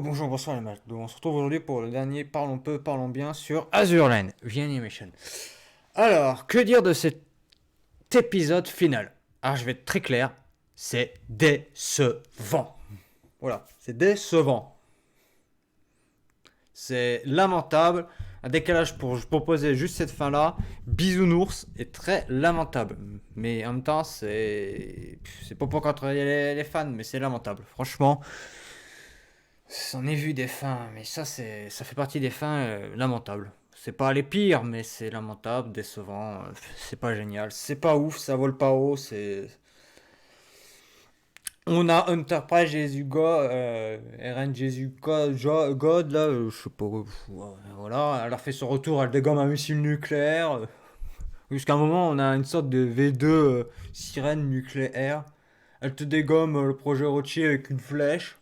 Bonjour, bonsoir les mecs. Donc, on se retrouve aujourd'hui pour le dernier Parlons peu, parlons bien sur Azur Lane, The Animation. Alors, que dire de cet épisode final? Alors, je vais être très clair, c'est décevant. Voilà, c'est décevant. C'est lamentable. Un décalage pour proposer juste cette fin-là. Bisounours est très lamentable. Mais en même temps, c'est pas pour contrarier les fans, mais c'est lamentable. Franchement, j'en ai vu des fins, mais ça fait partie des fins lamentables. C'est pas les pires, mais c'est lamentable, décevant, c'est pas génial, c'est pas ouf, ça vole pas haut, c'est... On a Enterprise Jésus God, RN Jésus God, là, je sais pas, voilà, elle a fait son retour, elle dégomme un missile nucléaire, jusqu'à un moment on a une sorte de V2 sirène nucléaire, elle te dégomme le projet Rothschild avec une flèche.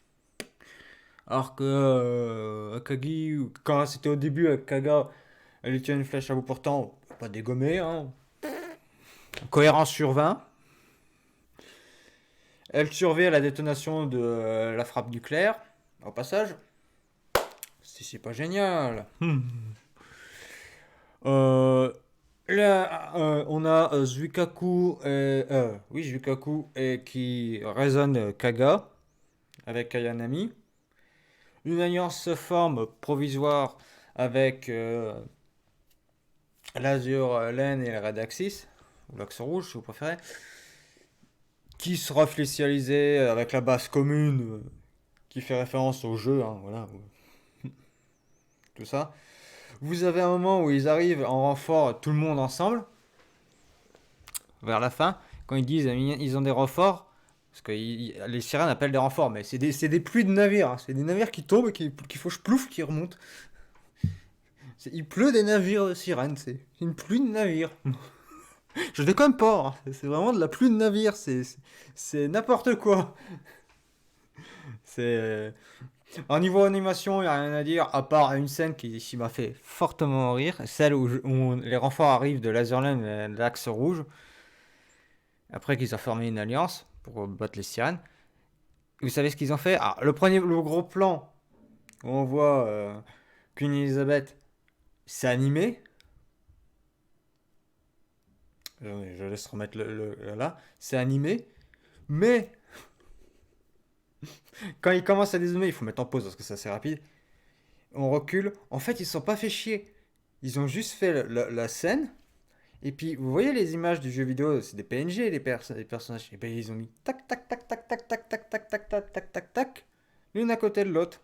Alors que Akagi, quand c'était au début, Kaga, elle lui tient une flèche à bout portant, pas dégommée, hein. Cohérence sur 20. Elle survit à la détonation de la frappe nucléaire, au passage. C'est pas génial. Euh, Là, on a Zuikaku qui raisonne Kaga avec Ayanami. Une alliance se forme provisoire avec l'Azur Lane et le Red Axis, ou l'Axe Rouge si vous préférez, qui sera officialisé avec la base commune qui fait référence au jeu, hein, voilà, tout ça. Vous avez un moment où ils arrivent en renfort, tout le monde ensemble, vers la fin, quand ils disent ils ont des renforts, parce que les sirènes appellent des renforts, mais c'est des pluies de navires, hein, c'est des navires qui tombent et qui fauchent plouf, qui remontent. Il pleut des navires de sirènes, c'est une pluie de navires. Je déconne pas, hein. C'est vraiment de la pluie de navires, c'est n'importe quoi. C'est en niveau animation, il n'y a rien à dire, à part une scène qui m'a fait fortement rire, celle où les renforts arrivent de Laserland et de l'Axe Rouge, après qu'ils ont formé une alliance pour battre les sirènes. Vous savez ce qu'ils ont fait? Ah, le gros plan où on voit Queen Elizabeth, c'est animé. Je laisse remettre là. C'est animé. Mais quand il commence à dézoomer, il faut mettre en pause parce que c'est assez rapide. On recule. En fait, ils se sont pas fait chier. Ils ont juste fait la scène. Et puis, vous voyez les images du jeu vidéo, c'est des PNG, les personnages. Et ben, ils ont mis tac, tac, tac, tac, tac, tac, tac, tac, tac, tac, tac, tac, tac, l'une à côté de l'autre.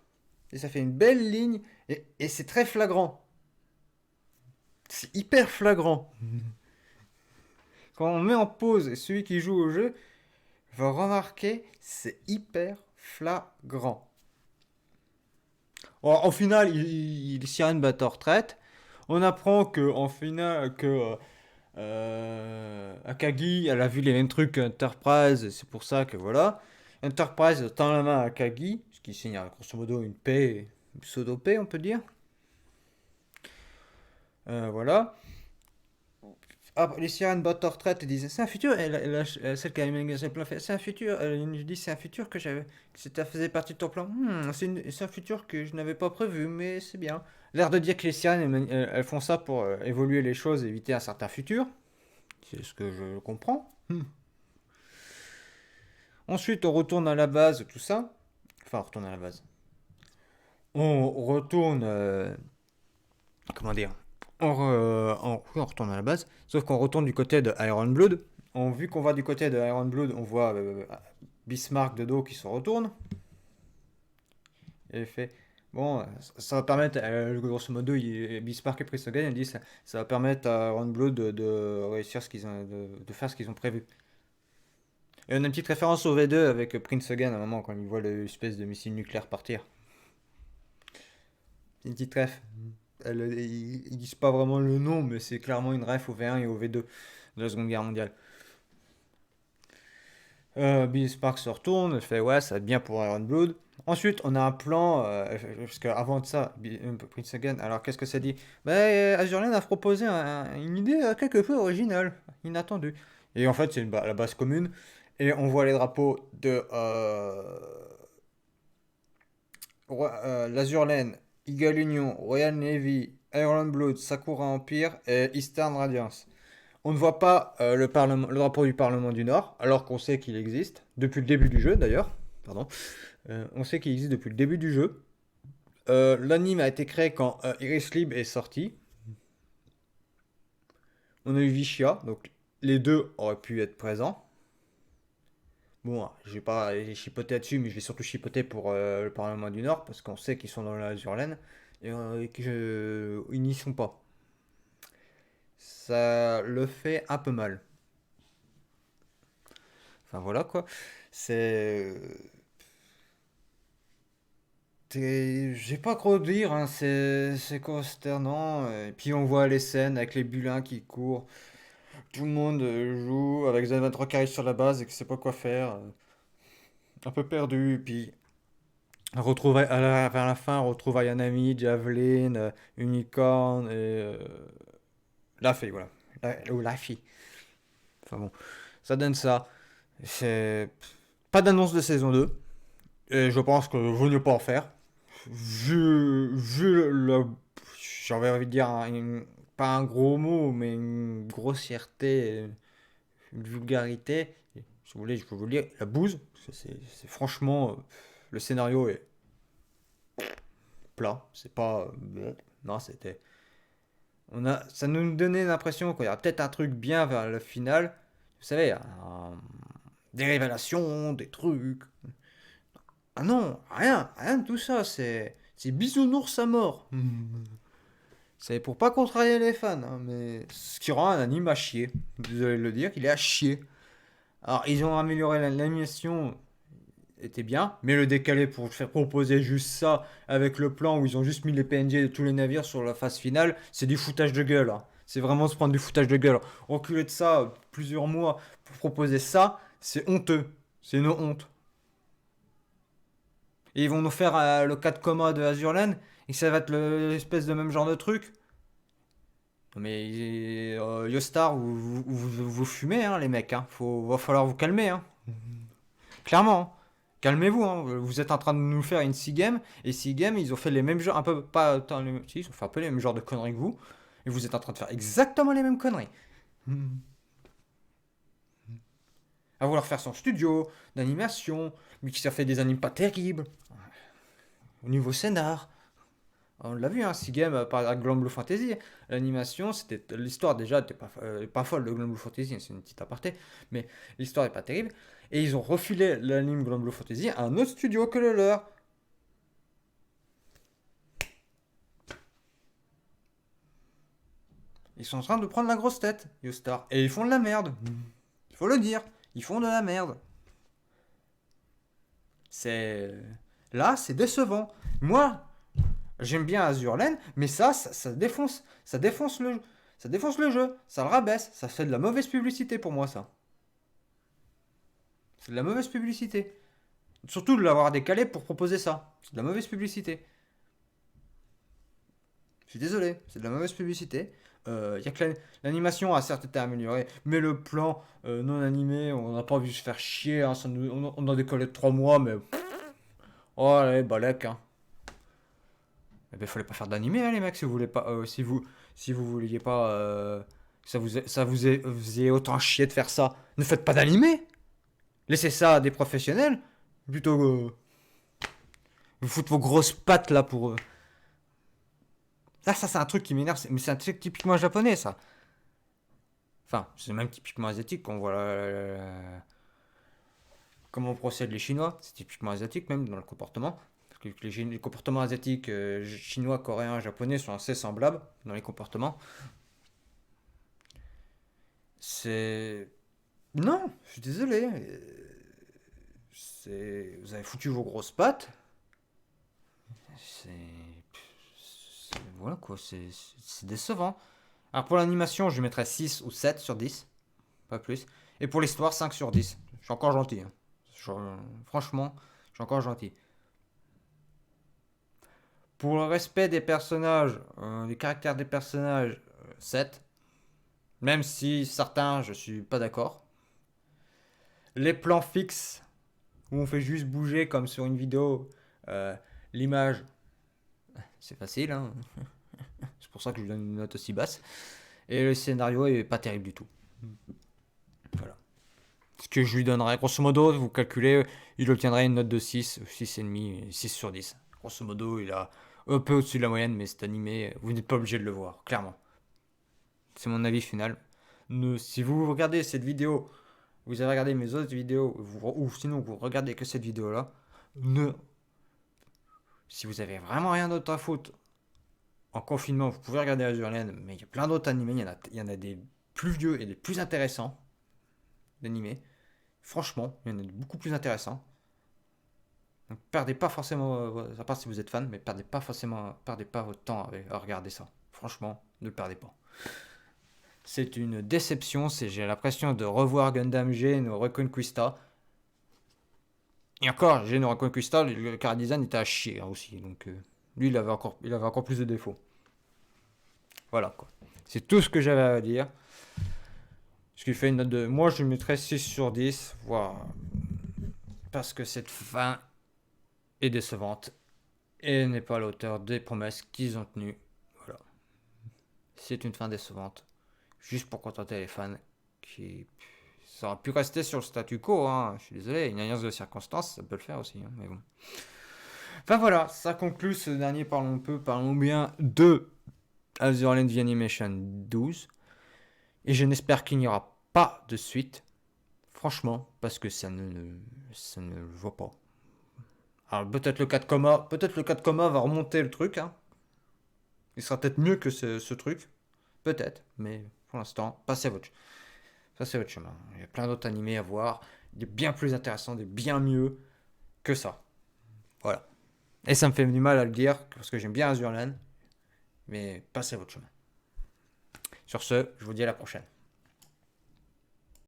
Et ça fait une belle ligne. Et c'est très flagrant. C'est hyper flagrant. Quand on met en pause et celui qui joue au jeu va remarquer, c'est hyper flagrant. Au final, les sirènes battent en retraite. On apprend que en finale que Akagi, elle a vu les mêmes trucs qu'Enterprise, c'est pour ça que voilà. Enterprise tend la main à Akagi, ce qui signe grosso modo une paix, une pseudo-paix, on peut dire. Voilà. Ah, les sirènes battent en retraite et disent c'est un futur. Celle qui a une plan fait c'est un futur. Elle dit c'est un futur que j'avais. Que ça faisait partie de ton plan. C'est un futur que je n'avais pas prévu, mais c'est bien. L'air de dire que les sirènes elles font ça pour évoluer les choses et éviter un certain futur. C'est ce que je comprends. Ensuite, on retourne à la base, tout ça. Enfin, on retourne à la base. On retourne. Comment dire? Oui, on retourne à la base. Sauf qu'on retourne du côté de Iron Blood. Vu qu'on va du côté de Iron Blood, on voit Bismarck de dos qui se retourne. Et il fait bon, ça va permettre, grosso modo, Bismarck et Priest Again, ils disent ça va permettre à Iron Blood de réussir de faire ce qu'ils ont prévu. Et on a une petite référence au V2 avec Prince Again à un moment quand il voit l'espèce de missile nucléaire partir. C'est une petite ref. Ils disent pas vraiment le nom, mais c'est clairement une ref au V1 et au V2 de la Seconde Guerre mondiale. Billy Sparks se retourne, elle fait ouais, ça va être bien pour Iron Blood. Ensuite, on a un plan, parce qu'avant de ça, Prince Again, alors qu'est-ce que ça dit? Bah, Azurlan a proposé une idée quelque peu originale, inattendue. Et en fait, c'est la base commune, et on voit les drapeaux de L'Azur Lane, Eagle Union, Royal Navy, Iron Blood, Sakura Empire et Eastern Radiance. On ne voit pas le drapeau du Parlement du Nord, alors qu'on sait qu'il existe, depuis le début du jeu d'ailleurs. Pardon. On sait qu'il existe depuis le début du jeu. L'anime a été créé quand Iris Lib est sorti. On a eu Vishia, donc les deux auraient pu être présents. Bon, je vais pas chipoter dessus, mais je vais surtout chipoter pour le Parlement du Nord, parce qu'on sait qu'ils sont dans l'Azur Lane, et qu'ils n'y sont pas. Ça le fait un peu mal. Enfin voilà quoi. C'est. J'ai pas trop dire, hein. C'est consternant. Et puis on voit les scènes avec les bulins qui courent. Tout le monde joue avec Z23 qui arrive sur la base et qui sait pas quoi faire. Un peu perdu. Et puis vers la fin, on retrouve Ayanami, Javelin, Unicorn et Laffy, voilà. Ou Laffy. Enfin bon, ça donne ça. C'est pas d'annonce de saison 2. Et je pense que vaut mieux pas en faire. Vu j'avais envie de dire, pas un gros mot, mais une grossièreté, une vulgarité. Si vous voulez, je peux vous le dire, la bouse. C'est franchement, le scénario est plat. C'est pas bon. Non, c'était. Ça nous donnait l'impression qu'il y aura peut-être un truc bien vers le final. Vous savez, des révélations, des trucs. Ah non, rien de tout ça. C'est bisounours à mort. C'est pour pas contrarier les fans, hein, mais ce qui rend un anime à chier. Désolé de le dire, il est à chier. Alors, ils ont amélioré l'animation, était bien, mais le décalé pour faire proposer juste ça avec le plan où ils ont juste mis les PNG de tous les navires sur la phase finale, c'est du foutage de gueule, hein. C'est vraiment se prendre du foutage de gueule. Reculer de ça plusieurs mois pour proposer ça, c'est honteux. C'est une honte. Et ils vont nous faire le cas de coma de Azurland, et ça va être l'espèce de même genre de truc. Non mais Yostar, vous fumez, hein, les mecs. Hein. Va falloir vous calmer. Hein. Clairement. Hein. Calmez-vous. Hein. Vous êtes en train de nous faire une 6 game. Et 6 game, ils ont fait les mêmes genres. Un peu. Pas autant si, ils ont fait un peu les mêmes genres de conneries que vous. Et vous êtes en train de faire exactement les mêmes conneries. À vouloir faire son studio d'animation. Mais qui s'est fait des animes pas terribles. Au niveau scénar. On l'a vu, hein, 6 games par Glamblue Fantasy. L'animation, c'était l'histoire déjà n'était pas folle de Glamblue Fantasy, c'est une petite aparté, mais l'histoire est pas terrible. Et ils ont refilé l'anime Glamblue Fantasy à un autre studio que le leur. Ils sont en train de prendre la grosse tête, Yostar. Et ils font de la merde. Il faut le dire. Ils font de la merde. C'est. Là, c'est décevant. Moi, j'aime bien Azur Lane, mais ça défonce. Ça défonce le jeu. Ça le rabaisse. Ça fait de la mauvaise publicité pour moi, ça. C'est de la mauvaise publicité. Surtout de l'avoir décalé pour proposer ça. C'est de la mauvaise publicité. Je suis désolé, c'est de la mauvaise publicité. Y a que l'animation a certes été améliorée, mais le plan non animé, on n'a pas envie de se faire chier. Hein, on a décollé de 3 mois, mais. Oh, allez, balèque. Hein. Eh ben, fallait pas faire d'animé, hein, les mecs, si vous voulez pas. Si vous vouliez pas. Vous ayez autant chier de faire ça. Ne faites pas d'animé. Laissez ça à des professionnels. Plutôt que. Vous foutre vos grosses pattes là pour. Ça c'est un truc qui m'énerve. Mais c'est un truc typiquement japonais, ça. Enfin, c'est même typiquement asiatique qu'on voit comment procèdent les Chinois. C'est typiquement asiatique même dans le comportement. Parce que les comportements asiatiques, chinois, coréens, japonais sont assez semblables dans les comportements. C'est. Non, je suis désolé. Vous avez foutu vos grosses pattes. C'est. Voilà quoi, c'est décevant. Alors pour l'animation, je mettrais 6 ou 7 sur 10, pas plus. Et pour l'histoire, 5 sur 10. Je suis encore gentil. Hein. Franchement, je suis encore gentil. Pour le respect des personnages, des caractères des personnages, 7. Même si certains, je suis pas d'accord. Les plans fixes, où on fait juste bouger comme sur une vidéo, L'image, c'est facile, hein. C'est pour ça que je lui donne une note aussi basse. Et le scénario est pas terrible du tout. Voilà. Ce que je lui donnerais, grosso modo, vous calculez, il obtiendrait une note de 6, 6,5, 6 sur 10. Grosso modo, il a un peu au-dessus de la moyenne, mais cet animé, vous n'êtes pas obligé de le voir, clairement. C'est mon avis final. Si vous regardez cette vidéo, vous avez regardé mes autres vidéos, ou sinon vous regardez que cette vidéo-là, ne... si vous avez vraiment rien d'autre à foutre, en confinement, vous pouvez regarder Azur Lane, mais il y a plein d'autres animés, il y en a des plus vieux et des plus intéressants d'animés. Franchement, il y en a des beaucoup plus intéressants. Donc perdez pas forcément, à part si vous êtes fan, mais perdez pas votre temps à regarder ça. Franchement, ne le perdez pas. C'est une déception, j'ai l'impression de revoir Gundam G no Reconquista. Et encore, G no Reconquista, le chara design était à chier hein, aussi, donc lui il avait encore plus de défauts. Voilà quoi. C'est tout ce que j'avais à dire. Ce qui fait une note de... Moi je lui mettrais 6 sur 10, voire... Parce que cette fin est décevante et n'est pas à la hauteur des promesses qu'ils ont tenues. Voilà. C'est une fin décevante. Juste pour contenter les fans qui... Ça aurait pu rester sur le statu quo, hein. Je suis désolé, une alliance de circonstances, ça peut le faire aussi, hein, mais bon. Enfin voilà, ça conclut ce dernier parlons bien de Azur Lane The Animation 12. Et je n'espère qu'il n'y aura pas de suite, franchement, parce que ça ne le voit pas. Alors peut-être le 4 coma va remonter le truc, hein. Il sera peut-être mieux que ce truc, peut-être, mais pour l'instant, passez votre chemin. Il y a plein d'autres animés à voir, des bien plus intéressants, des bien mieux que ça. Voilà. Et ça me fait du mal à le dire, parce que j'aime bien Azur Lane, mais passez votre chemin. Sur ce, je vous dis à la prochaine.